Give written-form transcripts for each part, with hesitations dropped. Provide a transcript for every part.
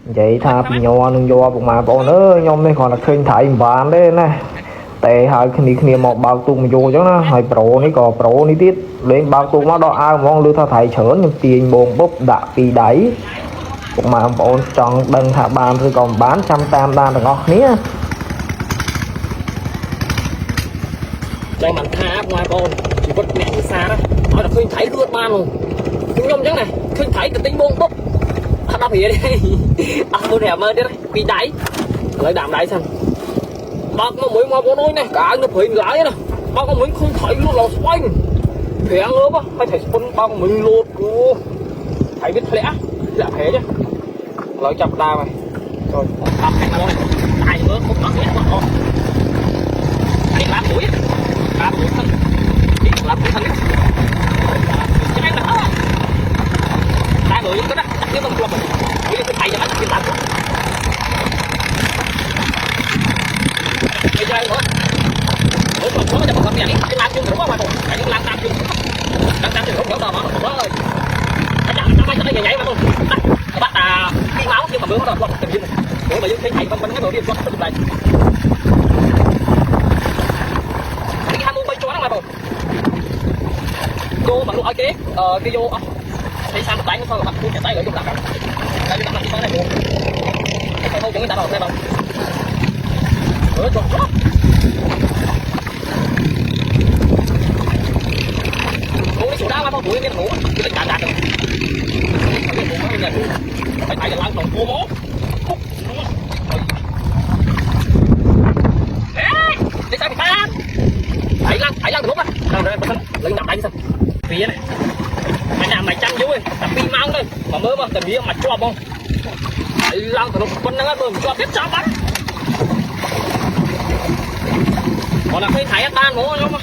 vậy tha bị nhò nung nhò bụng mà bọn nữa nhom đây còn là khơi thải ván đấy nè tệ hai khi một bao tung vô chứ nó hai pro này còn pro này tiết lên bao tung nó đó ai mong lưu tha thải chở nhưng tiền bồn bốc đã bị đáy bụng mà bọn tròn đằng hạ bàn rồi còn bán trăm tam đan được ngọt nhé đây mình tha ngoài con chỉ có mẹ xa đó nói là khơi thải luôn mà luôn chúng nhom chứ này khơi thải cái tính bồn bốc đắp gì đây tôi đẹp mơ đấy bị đáy lấy đạm đáy xem bác nó mới qua bố đôi này cả nó phải gái này bác có mình không thấy luôn là xanh thẻ ngớ á hay thầy phân bác mình lột cô thầy biết lẽ dạ thế chứ lấy chặt đa mày rồi làm thành rồi ai ngớ không có biết mà không anh làm mũi thân làm mũi thân cho nên là hai người cái đó nếu không club mình cái thầy cho anh làm bây giờ nữa bữa còn có cho một nhà này cái làm chung cũng có mà phải làm chung không có đâu mà ơi anh chẳng trong cái nhảy mà luôn bắt khi máu nhưng mà bữa nó còn tình yêu bữa mà thấy thầy con cái đồ đi con tự đây cái ham mua bay chó mà rồi vô bằng luôn cái vô thấy sao đánh thôi mà tôi chạy tay ở trong đạp đây đi đặt này luôn không chúng ta đâu đây đâu chọn chó uống cái sữa đá mà tuổi cái ngủ cái chả chả được phải tại là lăn đồng cô mố để sao bị ta phải lăn đúng không lên nằm đánh sao phía này mày làm mày chăn vô ơi tập pin mang đây mà mơ mà tình yêu mà cho không lăn từ lúc con nó rồi cho tiếp sao bắn còn là cái thải tan mổ không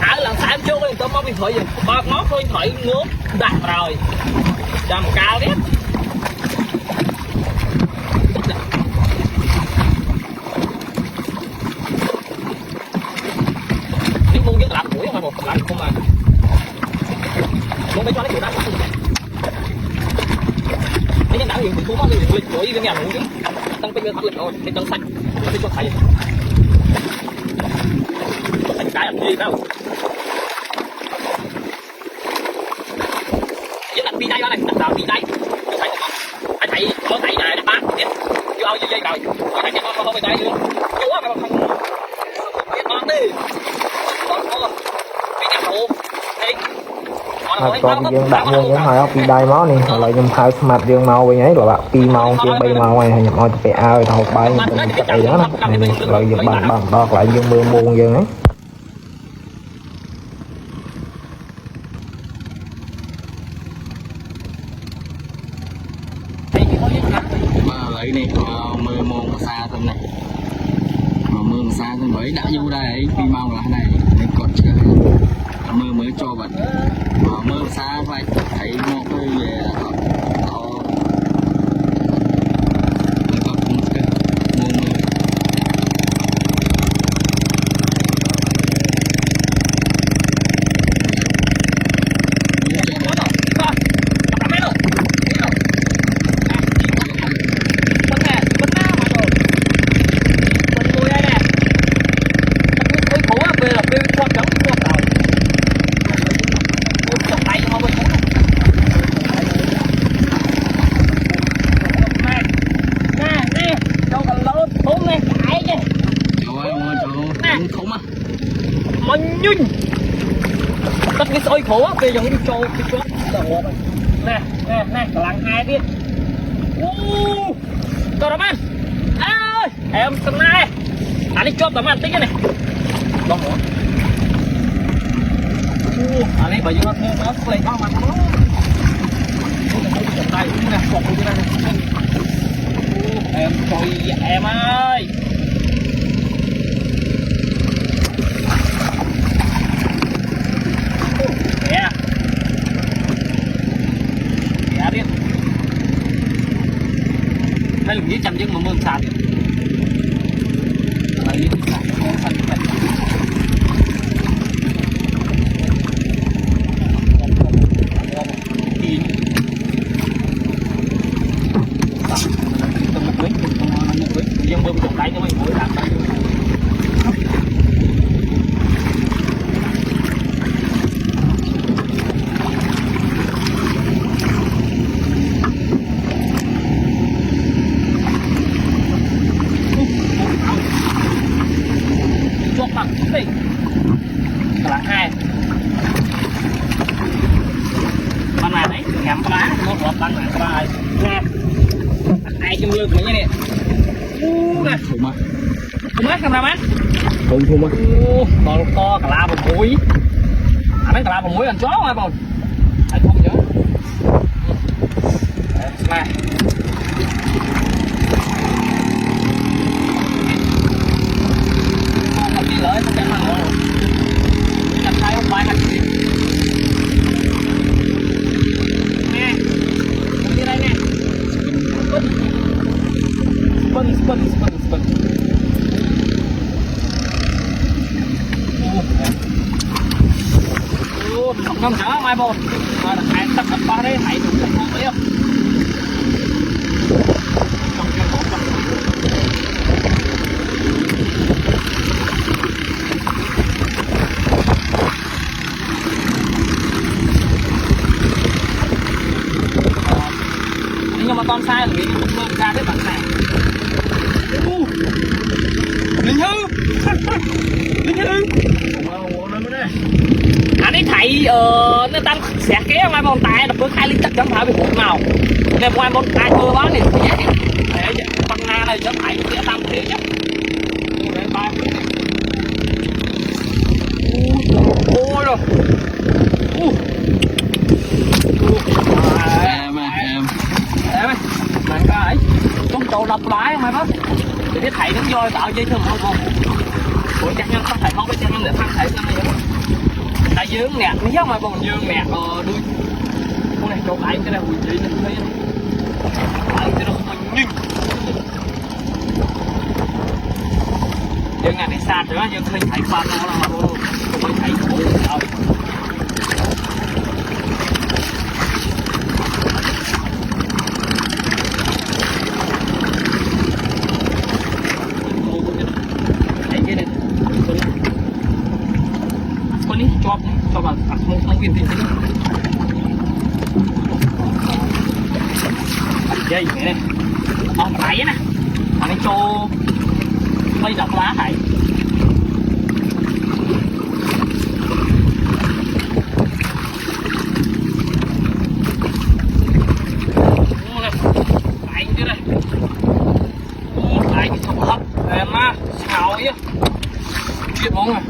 thải lần thải chưa có tao bị thổi gì ba nó thôi thổi ngốm đặt rồi trầm cao đấy cái muôn cái làm mũi mà một làm không mà muốn mấy cho nó chịu đá mấy nhân đạo hiện cũng có lịch của cái nhà ngủ chứ tăng bây giờ thật lịch rồi cái tăng xanh cái cho thầy thành cái làm gì đâu với đặt bị đây này đặt bị đây anh thầy có thầy này bán biết vô ao dây rồi thầy cho con không bị đây chưa chú á mà không biết con đi con bị nhập hộ còn dương bạn dương những hồi bị đai máu này lại nhầm hai mặt dương màu với nhảy rồi bạn pi màu trên bay màu này nhập màu phải ao rồi thầu bay mình chạy đó này lại dùng bằng đọt lại dương mưa muôn dương ấy lấy này mưa môn xa thân này mà mưa xa thân mới đã vô đây pi màu là này còn mưa mới cho bạn mưa xa vậy thấy một cái về tất cái sôi khổ á, giống đi trâu cái chốt nè lăng hai biết tôi đó man ơi em tầm này anh đi chốt tầm ăn tí cái này đông nữa anh ấy bởi vì nó lấy bao mà nó tay cũng nè cột như này em trời em ơi đây là dưới trăm dân mà mưa sạt đây bơm trồng đáy cho mấy mũi làm đây chốt mặt đi là hai con này đấy ngắm cá nó có tăng là ba nghe ai trong lưng mấy nè nè không hết camera mắt không còn to cả la một mũi mấy cả la một mũi ăn chó mà bồn anh không nhớ này không đi lợi không mà rồi anh thấy không phải hành gì nè như đây nè spin không nằm chở mai bồn mà hãy tập tập ba đấy hãy đúng không thấy không nhưng mà con sai là bị bơm ra đấy bạn này linh hư anh ấy thấy nó tăng sẽ kéo mai bọn tay đập với hai linh chắc chẳng phải bị hụt nào nên ngoài bọn tay cơ bán thì để con na này chẳng phải sẽ tăng thế chứ ôi rồi em mày cái trong chỗ đập lái mày đó để cái thầy đứng voi tạo dây thừng không không ủa chắc nhân không thầy không biết chắc nhân để thằng thầy sao này tại dương nè nếu mà còn dương nè đuôi con này chỗ lại cái này hùi chị này thấy cái đó không nhưng dương nè đi xa nữa dương mình thấy qua nó là mà không thấy khổ sao cho vào đặt một trong viên tiền dây này ông phải nè anh cho mấy đập lá này phải chứ đây phải cái thằng hấp em á xào chứ biết bóng rồi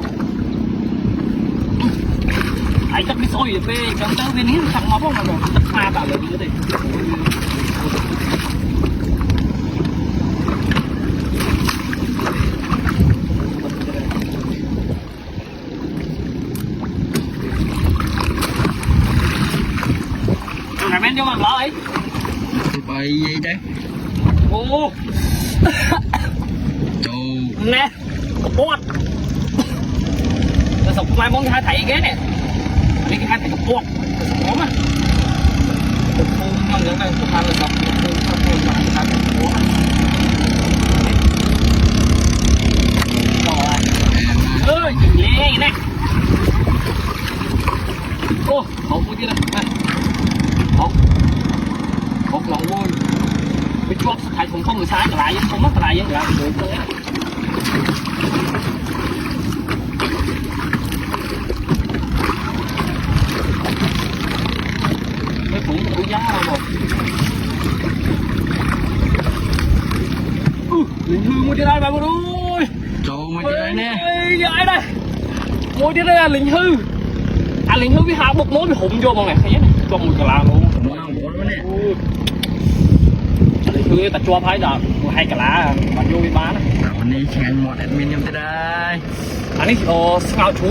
ai chắc cái xôi về trong tao viên hiến thằng máu không rồi tất pha vào là như thế này men cho bạn lo ấy bay gì đấy ô nè bột rồi sọc mai món hai thầy ghế nè đi cái hai thầy bột có mà một phun con giống này một phan là sọc một phun con phun mà hai thầy bột rồi ơi lẹ nè ô hộp mua chứ đây hộp lòng vui cái chuột thầy cũng không người sai cả lại không mất cả lại vậy được thôi cái cũng đủ giá không linh hương mua đi đây bà mua đuôi trời mày chơi nè vậy đây mua đi đây là linh hư linh hư với hai bột mối bị hụm vô mọi người thấy nhé còn một cái là luônคือแต่จัวพายดอกให้กะลาบันยูวิบ้านวันนี้แข่งหมดแอดมินยังจะได้อันนี้โอ้สเกาชู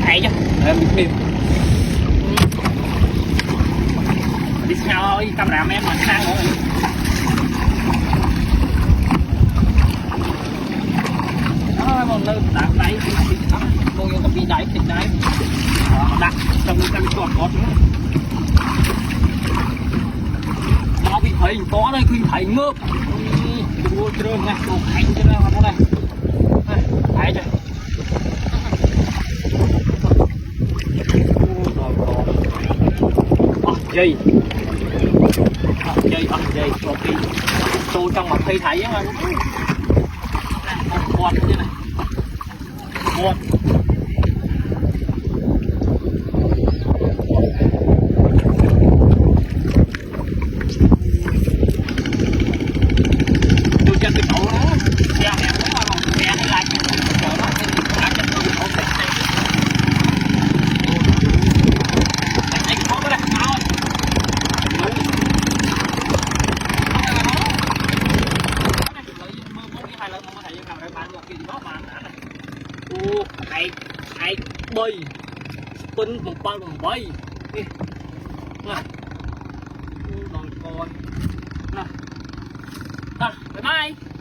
ไอ้จ้ะมีดิสเกาอีกำราแม่มันข้างเลยมันเลยตักได้ติดทั้งโมยกับปีได้ติดได้ดักจะมีการจอดรถnó bị thấy có đây khi thấy ngợp Ủa trơn này, đồ hành cho nó vào đây. Này, thấy chưa? Dây dây một cái tô trong mặt thấy thấy mà con như này con tôi chân cái cậu đó xe hẹp đúng không xe hay lại chờ nó đã chân tôi cậu phải chạy khó cái này nào ai bay pin một bao một bay nè còn con nè bye bye